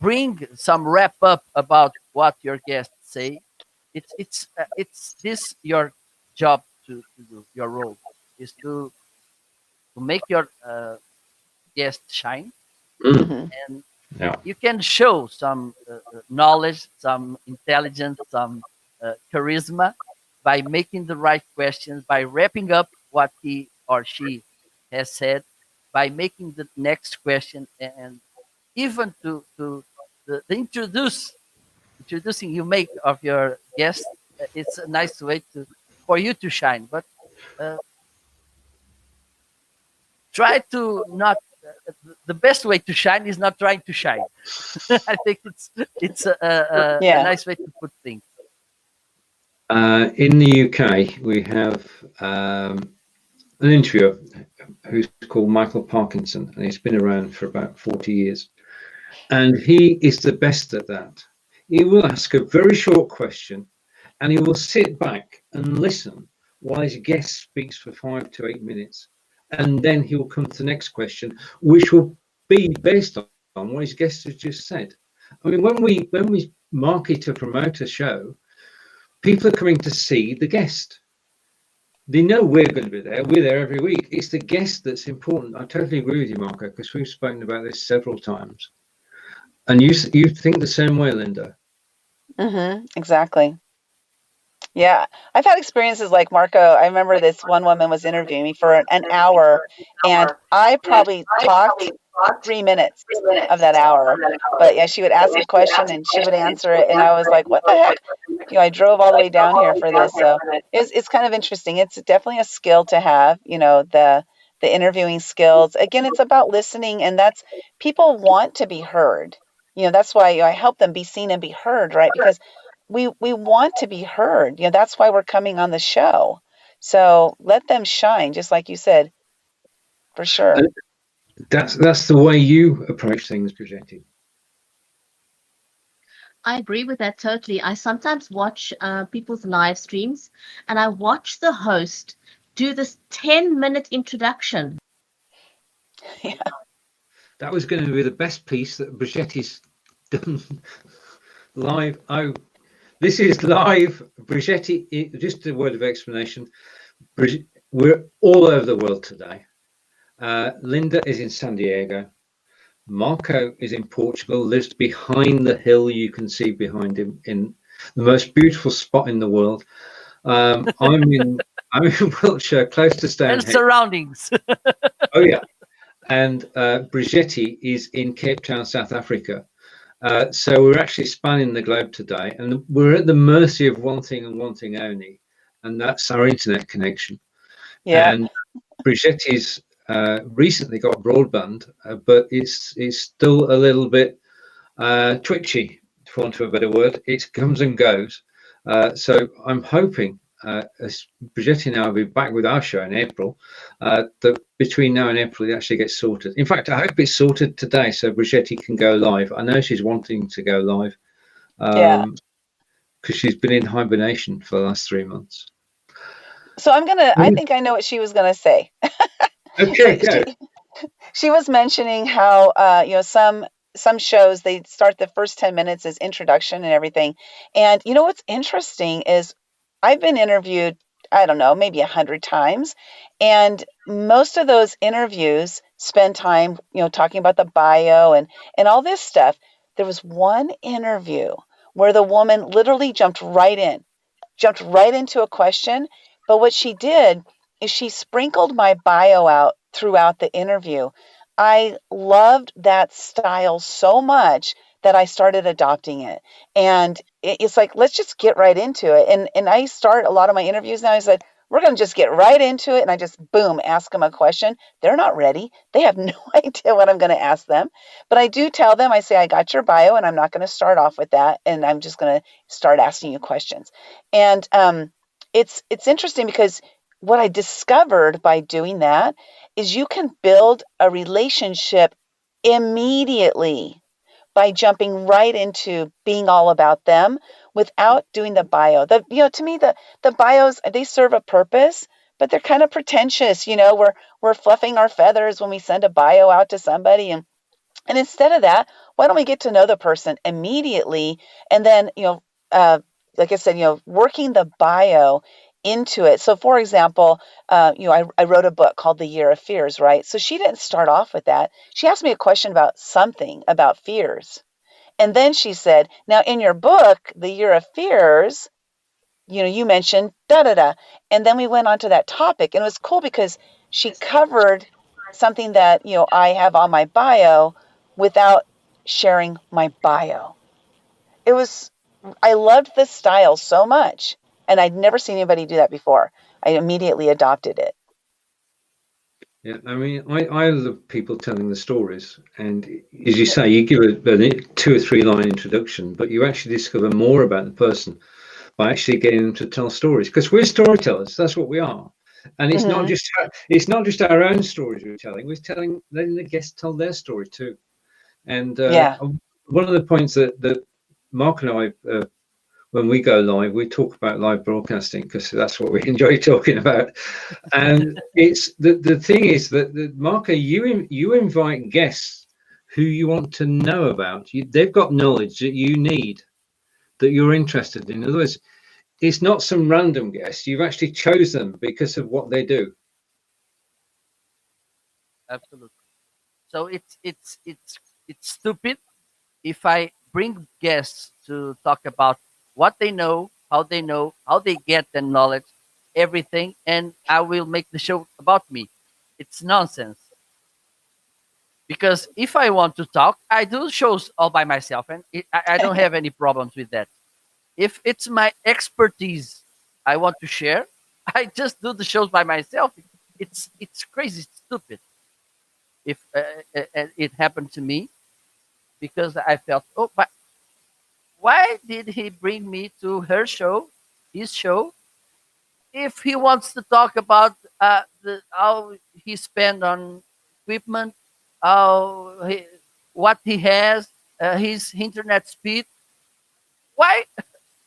bring some wrap up about what your guests say. It's this your job to do. Your role is to make your guest shine, Mm. and Yeah. you can show some knowledge, some intelligence, some charisma by making the right questions, by wrapping up what he or she has said, by making the next question, and even to the introducing you make of your guest. It's a nice way to for you to shine, but uh, try to not. The best way to shine is not trying to shine. I think it's a Yeah. nice way to put things. In the UK, we have an interviewer who's called Michael Parkinson, and he's been around for about 40 years. And he is the best at that. He will ask a very short question and he will sit back and listen while his guest speaks for 5 to 8 minutes. And then he will come to the next question, which will be based on what his guest has just said. I mean, when we market or promote a show, people are coming to see the guest. They know we're going to be there. We're there every week. It's the guest that's important. I totally agree with you, Marco, because we've spoken about this several times. And you think the same way, Lynda? Exactly. Yeah, I've had experiences like Marco. I remember this one woman was interviewing me for an hour, and I probably talked 3 minutes of that hour. But yeah, she would ask a question and she would answer it, and I was like, "What the heck?" I drove all the way down here for this, so it's kind of interesting. It's definitely a skill to have. The interviewing skills. Again, it's about listening, and that's people want to be heard. That's why I help them be seen and be heard, right? Because we want to be heard. That's why we're coming on the show. So let them shine, just like you said, for sure. And that's the way you approach things, Bridgetti. I agree with that totally. I sometimes watch people's live streams and I watch the host do this 10-minute introduction. Yeah. That was going to be the best piece that Bridgetti's done live. Oh, this is live. Bridgetti, just a word of explanation. We're all over the world today. Lynda is in San Diego. Marco is in Portugal, lives behind the hill you can see behind him in the most beautiful spot in the world. I'm in Wiltshire, close to Stonehenge. And surroundings. Oh yeah. And Bridgetti is in Cape Town, South Africa. So we're actually spanning the globe today, and we're at the mercy of one thing and one thing only, and that's our internet connection. Yeah. And Bridgetti's recently got broadband, but it's still a little bit twitchy, for want of a better word. It comes and goes. So I'm hoping, as Bridgetti and I will be back with our show in April, that between now and April it actually gets sorted. In fact, I hope it's sorted today so Bridgetti can go live. I know she's wanting to go live because she's been in hibernation for the last 3 months. So I think I know what she was gonna say. Okay, So go. she was mentioning how some shows, they start the first 10 minutes as introduction and everything. And what's interesting is I've been interviewed, I don't know, maybe 100 times, and most of those interviews spend time talking about the bio and all this stuff. there was one interview where the woman literally jumped right into a question. But what she did is she sprinkled my bio out throughout the interview. I loved that style so much that I started adopting it. And it's like, let's just get right into it. And I start a lot of my interviews now. I said, we're going to just get right into it. And I just, boom, ask them a question. They're not ready. They have no idea what I'm going to ask them. But I do tell them, I say, I got your bio and I'm not going to start off with that. And I'm just going to start asking you questions. And it's interesting because what I discovered by doing that is you can build a relationship immediately by jumping right into being all about them without doing the bio. To me, the bios, they serve a purpose, but they're kind of pretentious. We're fluffing our feathers when we send a bio out to somebody, and instead of that, why don't we get to know the person immediately, and then like I said, working the bio into it. So, for example, I wrote a book called The Year of Fears, right? So she didn't start off with that. She asked me a question about something about fears. And then she said, now in your book, The Year of Fears, you mentioned da da da. And then we went on to that topic. And it was cool because she covered something that, I have on my bio without sharing my bio. I loved this style so much. And I'd never seen anybody do that before. I immediately adopted it. Yeah, I mean, I love people telling the stories, and as you say, you give a 2 or 3 line introduction, but you actually discover more about the person by actually getting them to tell stories, because we're storytellers. That's what we are, and it's not just our own stories we're letting the guests tell their story too. And one of the points that Mark and I, when we go live, we talk about live broadcasting because that's what we enjoy talking about. And it's the thing is that Marco, you invite guests who you want to know about. They've got knowledge that you need, that you're interested in. In other words, it's not some random guest. You've actually chose them because of what they do. Absolutely. So it's stupid if I bring guests to talk about what they know, how they get the knowledge, everything, and I will make the show about me. It's nonsense. Because if I want to talk, I do shows all by myself, and I don't have any problems with that. If it's my expertise I want to share, I just do the shows by myself. It's crazy, it's stupid. If it happened to me, because I felt, oh, but why did he bring me to his show, if he wants to talk about how he spent on equipment, what he has, his internet speed? Why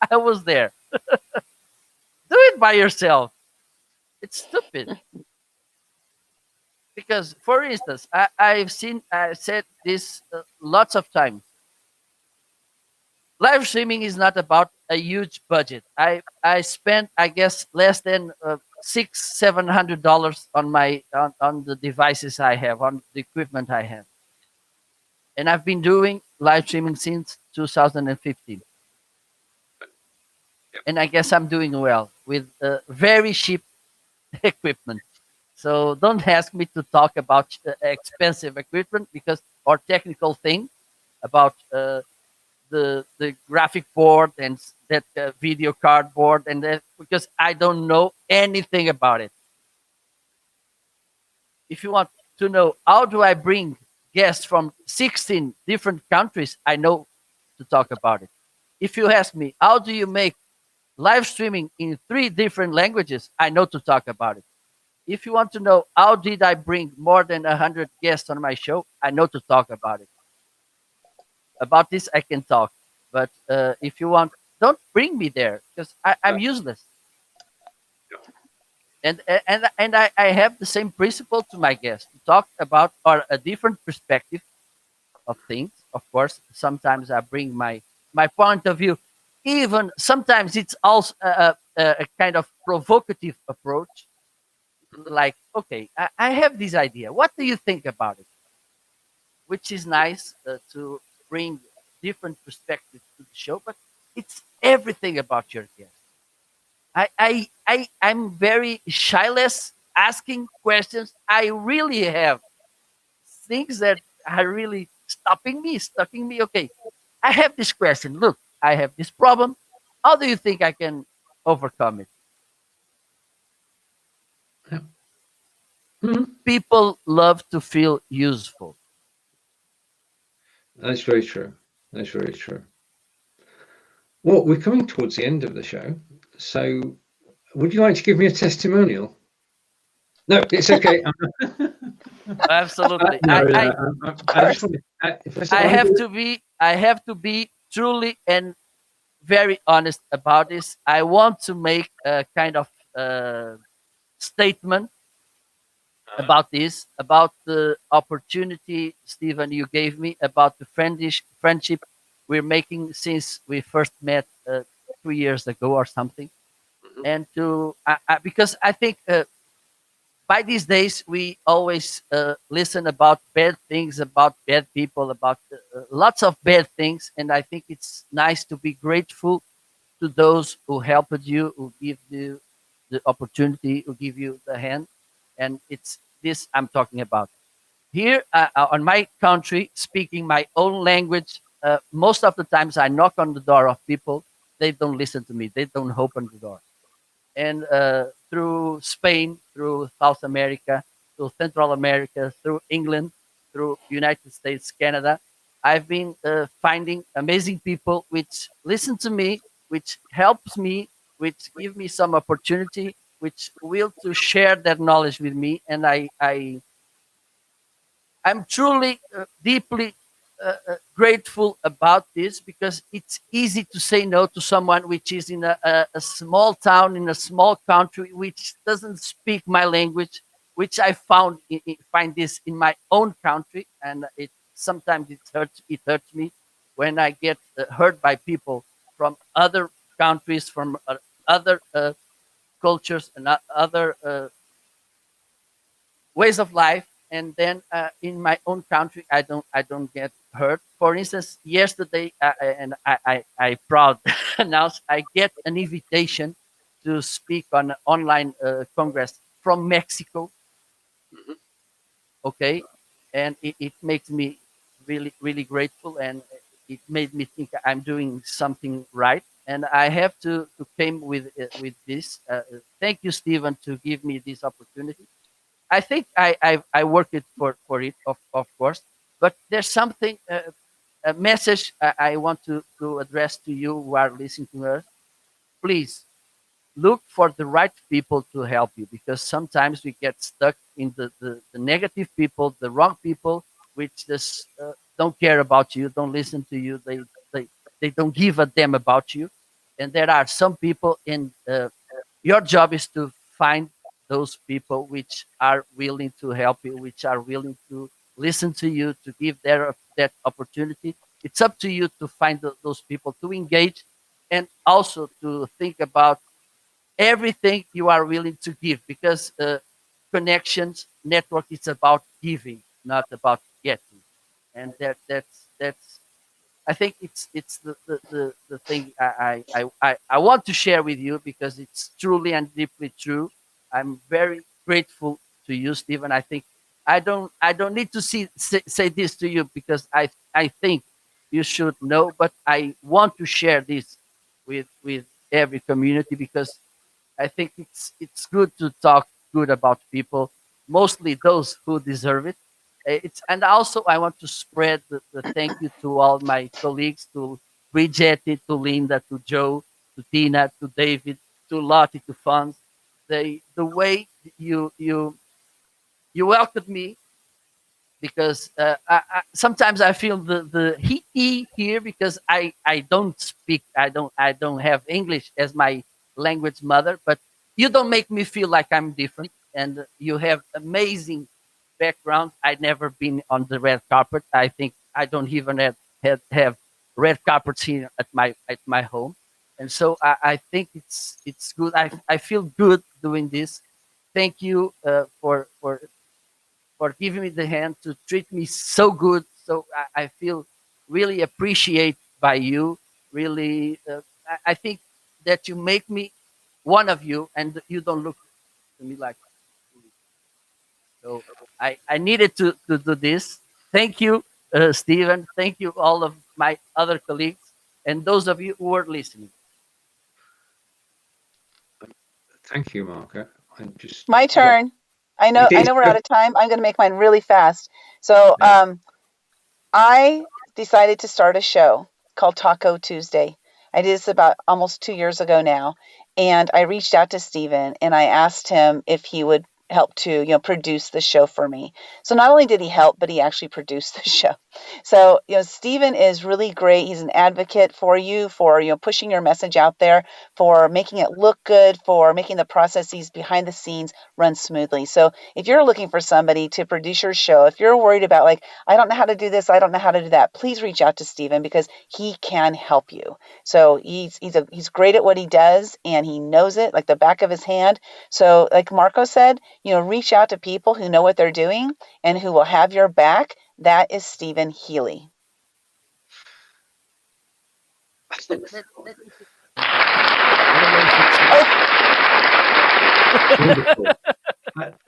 I was there? Do it by yourself. It's stupid. Because, for instance, I said this lots of times. Live streaming is not about a huge budget. I spent, I guess, less than $600-700 on the devices I have, on the equipment I have, and I've been doing live streaming since 2015. And I guess I'm doing well with very cheap equipment. So don't ask me to talk about expensive equipment or technical thing about the graphic board and that video card board, and that, because I don't know anything about it. If you want to know how do I bring guests from 16 different countries, I know to talk about it. If you ask me how do you make live streaming in 3 different languages, I know to talk about it. If you want to know how did I bring more than 100 guests on my show, I know to talk about it. About this, I can talk. But if you want, don't bring me there because I'm useless. And I have the same principle to my guests to talk about or a different perspective of things. Of course, sometimes I bring my point of view. Even sometimes it's also a kind of provocative approach. Like, okay, I have this idea. What do you think about it? Which is nice to bring different perspectives to the show, but it's everything about your guest. I'm very shyless asking questions. I really have things that are really stucking me. Okay, I have this question. Look, I have this problem. How do you think I can overcome it? Mhm. People love to feel useful. That's very true. That's very true. Well, we're coming towards the end of the show, so would you like to give me a testimonial? No, it's okay. Absolutely. No, I just First want to. First, I want to do I have to be truly and very honest about this. I want to make a kind of statement about this, about the opportunity, Stephen, you gave me, about the friendship we're making since we first met 3 years ago or something. And to because I think by these days we always listen about bad things, about bad people, about lots of bad things, and I think it's nice to be grateful to those who helped you, who give you the opportunity, who give you the hand, and it's this I'm talking about. Here on my country, speaking my own language, most of the times I knock on the door of people, they don't listen to me, they don't open the door. And through Spain, through South America, through Central America, through England, through United States, Canada, I've been finding amazing people which listen to me, which helps me, which give me some opportunity, which will to share their knowledge with me, and I'm truly deeply grateful about this because it's easy to say no to someone which is in a small town, in a small country, which doesn't speak my language, which I find this in my own country, and it sometimes it hurts me when I get hurt by people from other countries, from other cultures and other ways of life, and then in my own country I don't get hurt. For instance, yesterday and I proud announce I get an invitation to speak on an online congress from Mexico. Okay, and it makes me really really grateful, and it made me think I'm doing something right, and I have to came with this. Thank you, Stephen, to give me this opportunity. I think I work it for it, of course. But there's something, a message I want to address to you who are listening to us. Please look for the right people to help you, because sometimes we get stuck in the negative people, the wrong people, which just don't care about you, don't listen to you, they don't give a damn about you. And there are some people in your job is to find those people which are willing to help you, which are willing to listen to you, to give their that opportunity. It's up to you to find those people to engage, and also to think about everything you are willing to give, because connections network is about giving, not about getting. And that's I think it's the thing I want to share with you, because it's truly and deeply true. I'm very grateful to you, Stephen. I think I don't need to say this to you, because I think you should know, but I want to share this with every community, because I think it's good to talk good about people, mostly those who deserve it. It's and also I want to spread the thank you to all my colleagues, to Bridgetti, to Lynda, to Joe, to Tina, to David, to Lottie, to Fonz. The way you welcomed me, because sometimes I feel the he here, because I don't speak, I don't have English as my language mother, but you don't make me feel like I'm different, and you have amazing background. I'd never been on the red carpet. I think I don't even have red carpets here at my home, and so I think it's good. I feel good doing this. Thank you for giving me the hand, to treat me so good. So I feel really appreciate by you. Really, I think that you make me one of you, and you don't look to me like that. So I needed to do this. Thank you, Stephen. Thank you, all of my other colleagues, and those of you who are listening. Thank you, Marco. I'm just My turn. I know we're out of time. I'm going to make mine really fast. So I decided to start a show called Taco Tuesday. I did this about almost 2 years ago now, and I reached out to Stephen and I asked him if he would help to produce the show for me. So not only did he help, but he actually produced the show. So Stephen is really great. He's an advocate for you, for pushing your message out there, for making it look good, for making the processes behind the scenes run smoothly. So if you're looking for somebody to produce your show, if you're worried about like, I don't know how to do this, I don't know how to do that, please reach out to Stephen because he can help you. So he's great at what he does and he knows it like the back of his hand. So like Marco said, reach out to people who know what they're doing and who will have your back. That is Stephen Healey. Wonderful.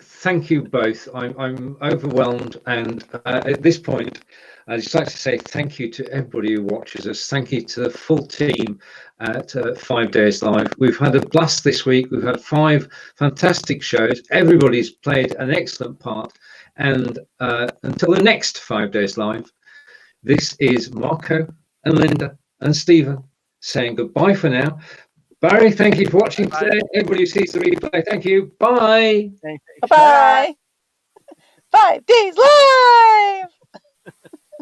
Thank you both. I'm overwhelmed, and at this point, I'd just like to say thank you to everybody who watches us. Thank you to the full team at 5 Days Live. We've had a blast this week. We've had 5 fantastic shows. Everybody's played an excellent part. And until the next 5 Days Live, this is Marco and Lynda and Stephen saying goodbye for now. Barry, thank you for watching today. Everybody who sees the replay, thank you. Bye. Bye. 5 Days Live.